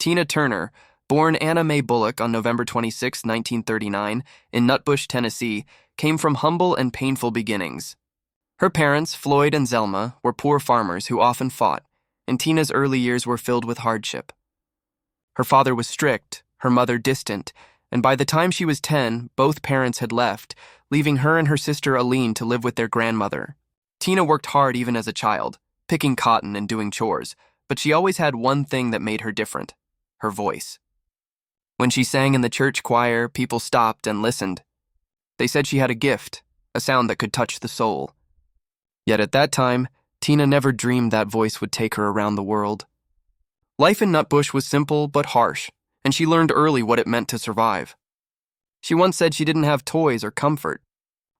Tina Turner, born Anna Mae Bullock on November 26, 1939, in Nutbush, Tennessee, came from humble and painful beginnings. Her parents, Floyd and Zelma, were poor farmers who often fought, and Tina's early years were filled with hardship. Her father was strict, her mother distant, and by the time she was 10, both parents had left, leaving her and her sister Aline to live with their grandmother. Tina worked hard even as a child, picking cotton and doing chores, but she always had one thing that made her different: her voice. When she sang in the church choir, people stopped and listened. They said she had a gift, a sound that could touch the soul. Yet at that time, Tina never dreamed that voice would take her around the world. Life in Nutbush was simple but harsh, and she learned early what it meant to survive. She once said she didn't have toys or comfort.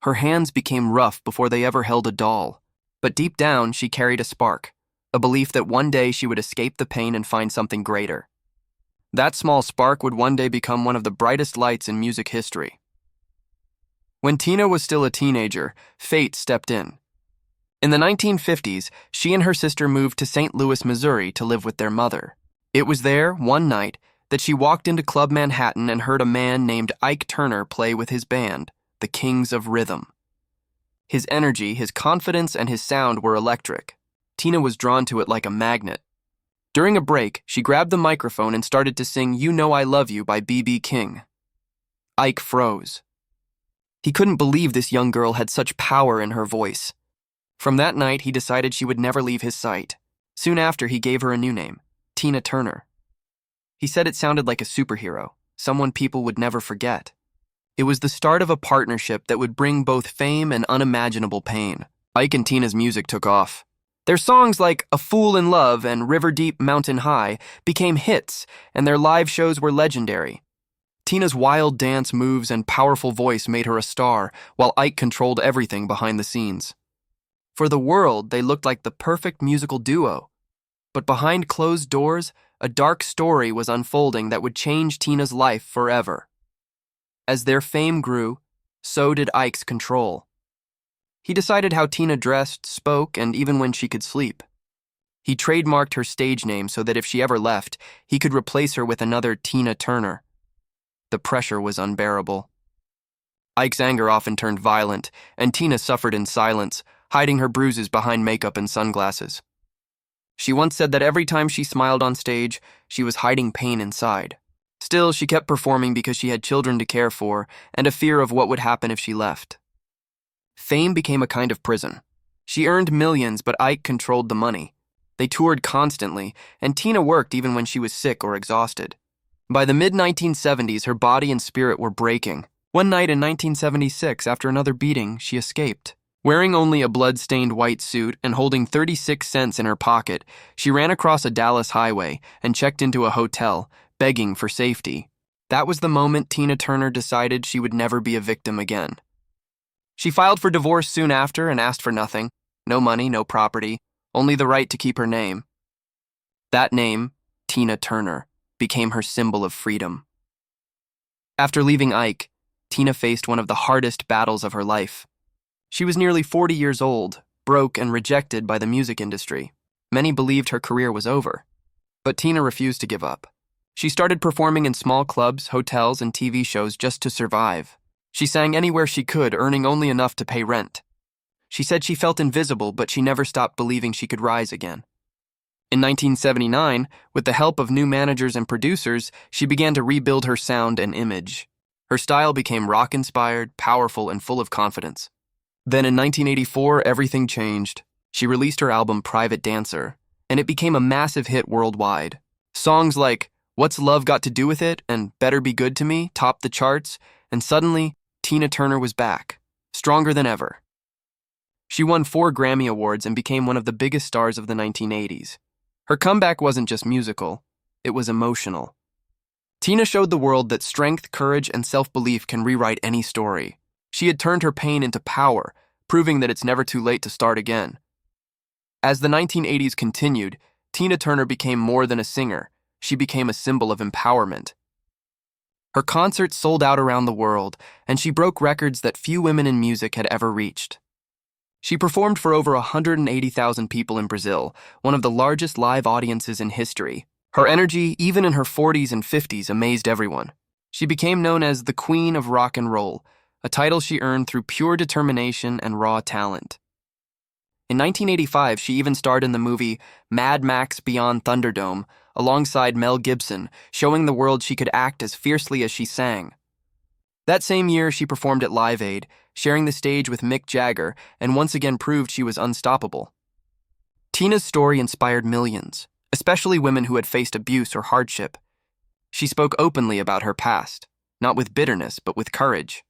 Her hands became rough before they ever held a doll, but deep down she carried a spark, a belief that one day she would escape the pain and find something greater. That small spark would one day become one of the brightest lights in music history. When Tina was still a teenager, fate stepped in. In the 1950s, she and her sister moved to St. Louis, Missouri to live with their mother. It was there, one night, that she walked into Club Manhattan and heard a man named Ike Turner play with his band, the Kings of Rhythm. His energy, his confidence, and his sound were electric. Tina was drawn to it like a magnet. During a break, she grabbed the microphone and started to sing "You Know I Love You" by B.B. King. Ike froze. He couldn't believe this young girl had such power in her voice. From that night, he decided she would never leave his sight. Soon after, he gave her a new name, Tina Turner. He said it sounded like a superhero, someone people would never forget. It was the start of a partnership that would bring both fame and unimaginable pain. Ike and Tina's music took off. Their songs like "A Fool in Love" and "River Deep, Mountain High" became hits, and their live shows were legendary. Tina's wild dance moves and powerful voice made her a star, while Ike controlled everything behind the scenes. For the world, they looked like the perfect musical duo. But behind closed doors, a dark story was unfolding that would change Tina's life forever. As their fame grew, so did Ike's control. He decided how Tina dressed, spoke, and even when she could sleep. He trademarked her stage name so that if she ever left, he could replace her with another Tina Turner. The pressure was unbearable. Ike's anger often turned violent, and Tina suffered in silence, hiding her bruises behind makeup and sunglasses. She once said that every time she smiled on stage, she was hiding pain inside. Still, she kept performing because she had children to care for and a fear of what would happen if she left. Fame became a kind of prison. She earned millions, but Ike controlled the money. They toured constantly, and Tina worked even when she was sick or exhausted. By the mid-1970s, her body and spirit were breaking. One night in 1976, after another beating, she escaped. Wearing only a blood-stained white suit and holding 36 cents in her pocket, she ran across a Dallas highway and checked into a hotel, begging for safety. That was the moment Tina Turner decided she would never be a victim again. She filed for divorce soon after and asked for nothing. No money, no property, only the right to keep her name. That name, Tina Turner, became her symbol of freedom. After leaving Ike, Tina faced one of the hardest battles of her life. She was nearly 40 years old, broke and rejected by the music industry. Many believed her career was over. But Tina refused to give up. She started performing in small clubs, hotels, and TV shows just to survive. She sang anywhere she could, earning only enough to pay rent. She said she felt invisible, but she never stopped believing she could rise again. In 1979, with the help of new managers and producers, she began to rebuild her sound and image. Her style became rock-inspired, powerful, and full of confidence. Then in 1984, everything changed. She released her album Private Dancer, and it became a massive hit worldwide. Songs like "What's Love Got to Do With It" and "Better Be Good to Me" topped the charts, and suddenly, Tina Turner was back, stronger than ever. She won 4 Grammy Awards and became one of the biggest stars of the 1980s. Her comeback wasn't just musical, it was emotional. Tina showed the world that strength, courage, and self-belief can rewrite any story. She had turned her pain into power, proving that it's never too late to start again. As the 1980s continued, Tina Turner became more than a singer. She became a symbol of empowerment. Her concerts sold out around the world, and she broke records that few women in music had ever reached. She performed for over 180,000 people in Brazil, one of the largest live audiences in history. Her energy, even in her 40s and 50s, amazed everyone. She became known as the Queen of Rock and Roll, a title she earned through pure determination and raw talent. In 1985, she even starred in the movie Mad Max Beyond Thunderdome alongside Mel Gibson, showing the world she could act as fiercely as she sang. That same year, she performed at Live Aid, sharing the stage with Mick Jagger, and once again proved she was unstoppable. Tina's story inspired millions, especially women who had faced abuse or hardship. She spoke openly about her past, not with bitterness, but with courage.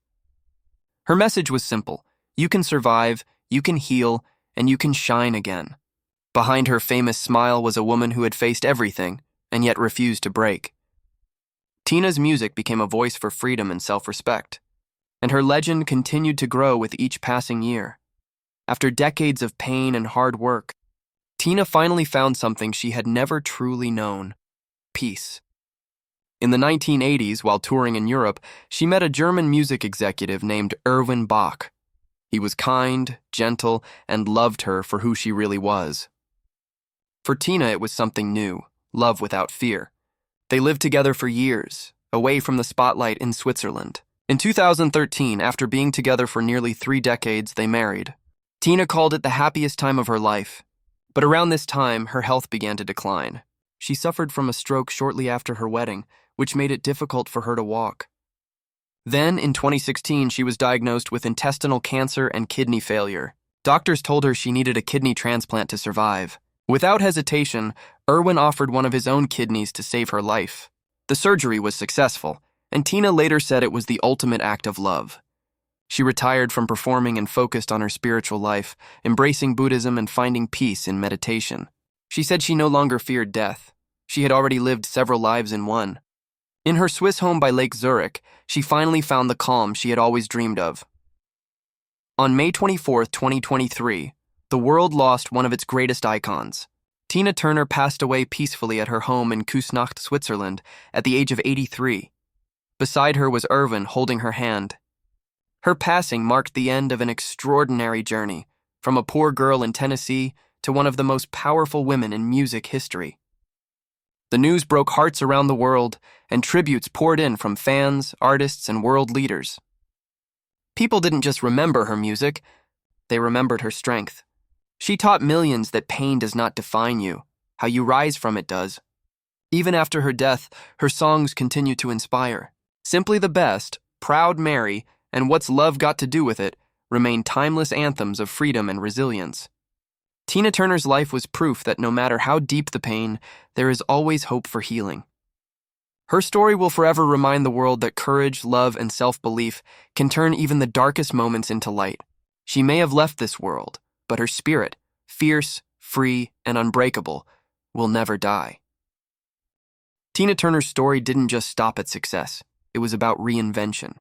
Her message was simple: you can survive, you can heal, and you can shine again. Behind her famous smile was a woman who had faced everything and yet refused to break. Tina's music became a voice for freedom and self-respect, and her legend continued to grow with each passing year. After decades of pain and hard work, Tina finally found something she had never truly known: peace. In the 1980s, while touring in Europe, she met a German music executive named Erwin Bach. He was kind, gentle, and loved her for who she really was. For Tina, it was something new: love without fear. They lived together for years, away from the spotlight in Switzerland. In 2013, after being together for nearly 3 decades, they married. Tina called it the happiest time of her life. But around this time, her health began to decline. She suffered from a stroke shortly after her wedding, which made it difficult for her to walk. Then, in 2016, she was diagnosed with intestinal cancer and kidney failure. Doctors told her she needed a kidney transplant to survive. Without hesitation, Erwin offered one of his own kidneys to save her life. The surgery was successful, and Tina later said it was the ultimate act of love. She retired from performing and focused on her spiritual life, embracing Buddhism and finding peace in meditation. She said she no longer feared death. She had already lived several lives in one. In her Swiss home by Lake Zurich, she finally found the calm she had always dreamed of. On May 24, 2023, the world lost one of its greatest icons. Tina Turner passed away peacefully at her home in Küsnacht, Switzerland, at the age of 83. Beside her was Erwin holding her hand. Her passing marked the end of an extraordinary journey, from a poor girl in Tennessee to one of the most powerful women in music history. The news broke hearts around the world, and tributes poured in from fans, artists, and world leaders. People didn't just remember her music, they remembered her strength. She taught millions that pain does not define you, how you rise from it does. Even after her death, her songs continue to inspire. Simply the Best, Proud Mary, and What's Love Got to Do with It remain timeless anthems of freedom and resilience. Tina Turner's life was proof that no matter how deep the pain, there is always hope for healing. Her story will forever remind the world that courage, love, and self-belief can turn even the darkest moments into light. She may have left this world, but her spirit, fierce, free, and unbreakable, will never die. Tina Turner's story didn't just stop at success. It was about reinvention.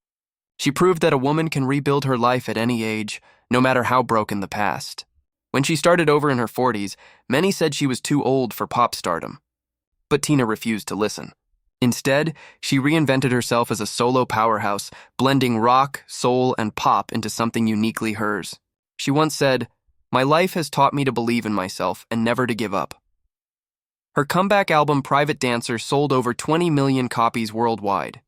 She proved that a woman can rebuild her life at any age, no matter how broken the past. When she started over in her 40s, many said she was too old for pop stardom. But Tina refused to listen. Instead, she reinvented herself as a solo powerhouse, blending rock, soul, and pop into something uniquely hers. She once said, "My life has taught me to believe in myself and never to give up." Her comeback album Private Dancer sold over 20 million copies worldwide.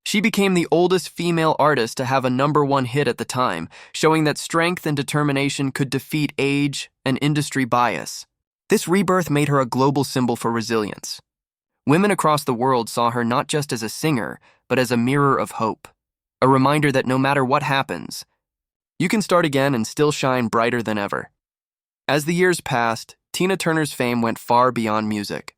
She became the oldest female artist to have a #1 hit at the time, showing that strength and determination could defeat age and industry bias. This rebirth made her a global symbol for resilience. Women across the world saw her not just as a singer, but as a mirror of hope, a reminder that no matter what happens, you can start again and still shine brighter than ever. As the years passed, Tina Turner's fame went far beyond music.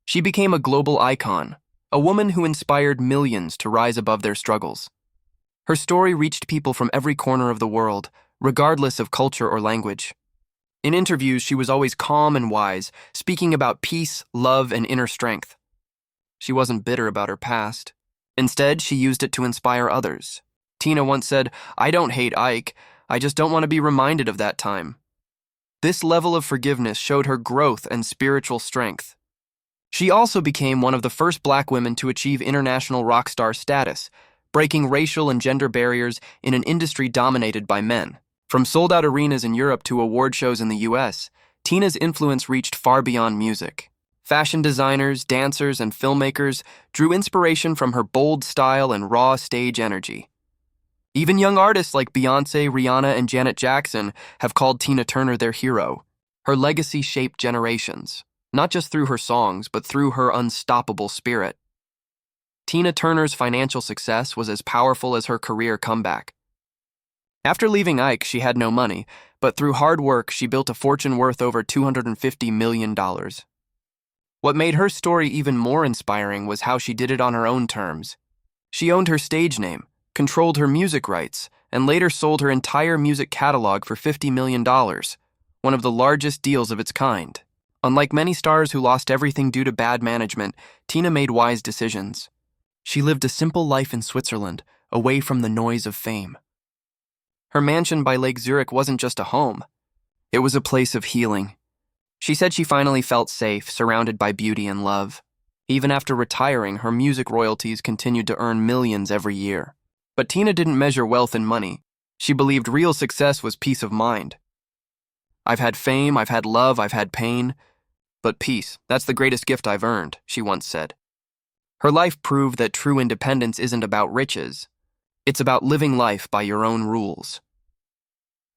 She became a global icon, a woman who inspired millions to rise above their struggles. Her story reached people from every corner of the world, regardless of culture or language. In interviews, she was always calm and wise, speaking about peace, love, and inner strength. She wasn't bitter about her past. Instead, she used it to inspire others. Tina once said, "I don't hate Ike, I just don't want to be reminded of that time." This level of forgiveness showed her growth and spiritual strength. She also became one of the first Black women to achieve international rock star status, breaking racial and gender barriers in an industry dominated by men. From sold-out arenas in Europe to award shows in the US, Tina's influence reached far beyond music. Fashion designers, dancers, and filmmakers drew inspiration from her bold style and raw stage energy. Even young artists like Beyoncé, Rihanna, and Janet Jackson have called Tina Turner their hero. Her legacy shaped generations, not just through her songs, but through her unstoppable spirit. Tina Turner's financial success was as powerful as her career comeback. After leaving Ike, she had no money, but through hard work, she built a fortune worth over $250 million. What made her story even more inspiring was how she did it on her own terms. She owned her stage name, controlled her music rights, and later sold her entire music catalog for $50 million, one of the largest deals of its kind. Unlike many stars who lost everything due to bad management, Tina made wise decisions. She lived a simple life in Switzerland, away from the noise of fame. Her mansion by Lake Zurich wasn't just a home. It was a place of healing. She said she finally felt safe, surrounded by beauty and love. Even after retiring, her music royalties continued to earn millions every year. But Tina didn't measure wealth in money. She believed real success was peace of mind. "I've had fame, I've had love, I've had pain. But peace, that's the greatest gift I've earned," she once said. Her life proved that true independence isn't about riches. It's about living life by your own rules.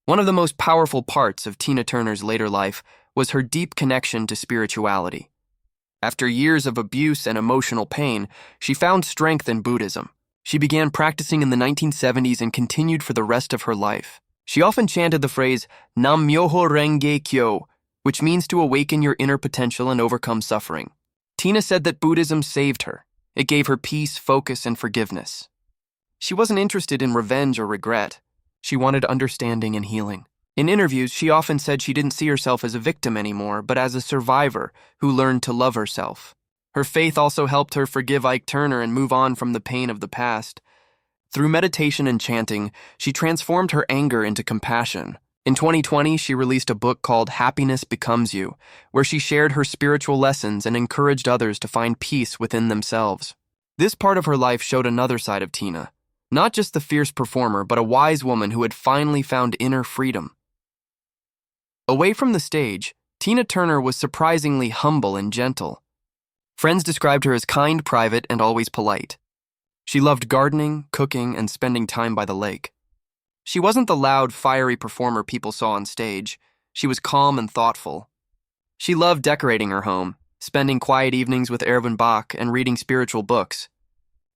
One of the most powerful parts of Tina Turner's later life was her deep connection to spirituality. After years of abuse and emotional pain, she found strength in Buddhism. She began practicing in the 1970s and continued for the rest of her life. She often chanted the phrase, Nam Myoho Renge Kyo, which means to awaken your inner potential and overcome suffering. Tina said that Buddhism saved her. It gave her peace, focus, and forgiveness. She wasn't interested in revenge or regret. She wanted understanding and healing. In interviews, she often said she didn't see herself as a victim anymore, but as a survivor who learned to love herself. Her faith also helped her forgive Ike Turner and move on from the pain of the past. Through meditation and chanting, she transformed her anger into compassion. In 2020, she released a book called Happiness Becomes You, where she shared her spiritual lessons and encouraged others to find peace within themselves. This part of her life showed another side of Tina. Not just the fierce performer, but a wise woman who had finally found inner freedom. Away from the stage, Tina Turner was surprisingly humble and gentle. Friends described her as kind, private, and always polite. She loved gardening, cooking, and spending time by the lake. She wasn't the loud, fiery performer people saw on stage. She was calm and thoughtful. She loved decorating her home, spending quiet evenings with Erwin Bach and reading spiritual books.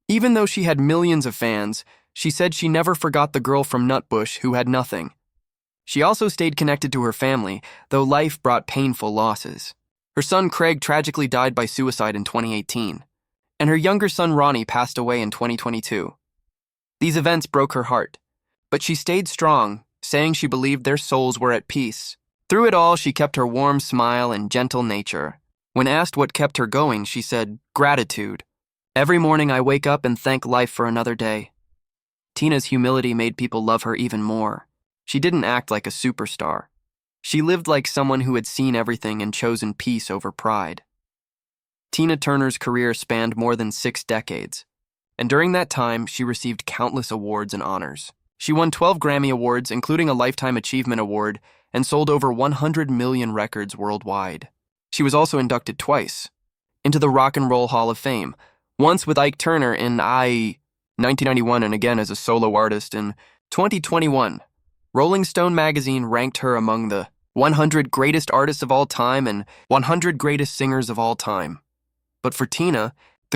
Even though she had millions of fans, she said she never forgot the girl from Nutbush who had nothing. She also stayed connected to her family, though life brought painful losses. Her son Craig tragically died by suicide in 2018, and her younger son Ronnie passed away in 2022. These events broke her heart, but she stayed strong, saying she believed their souls were at peace. Through it all, she kept her warm smile and gentle nature. When asked what kept her going, she said, "Gratitude. Every morning I wake up and thank life for another day." Tina's humility made people love her even more. She didn't act like a superstar. She lived like someone who had seen everything and chosen peace over pride. Tina Turner's career spanned more than 6 decades, and during that time, she received countless awards and honors. She won 12 Grammy Awards, including a Lifetime Achievement Award, and sold over 100 million records worldwide. She was also inducted twice into the Rock and Roll Hall of Fame, once with Ike Turner in 1991 and again as a solo artist in 2021. Rolling Stone magazine ranked her among the 100 greatest artists of all time and 100 greatest singers of all time. But for Tina,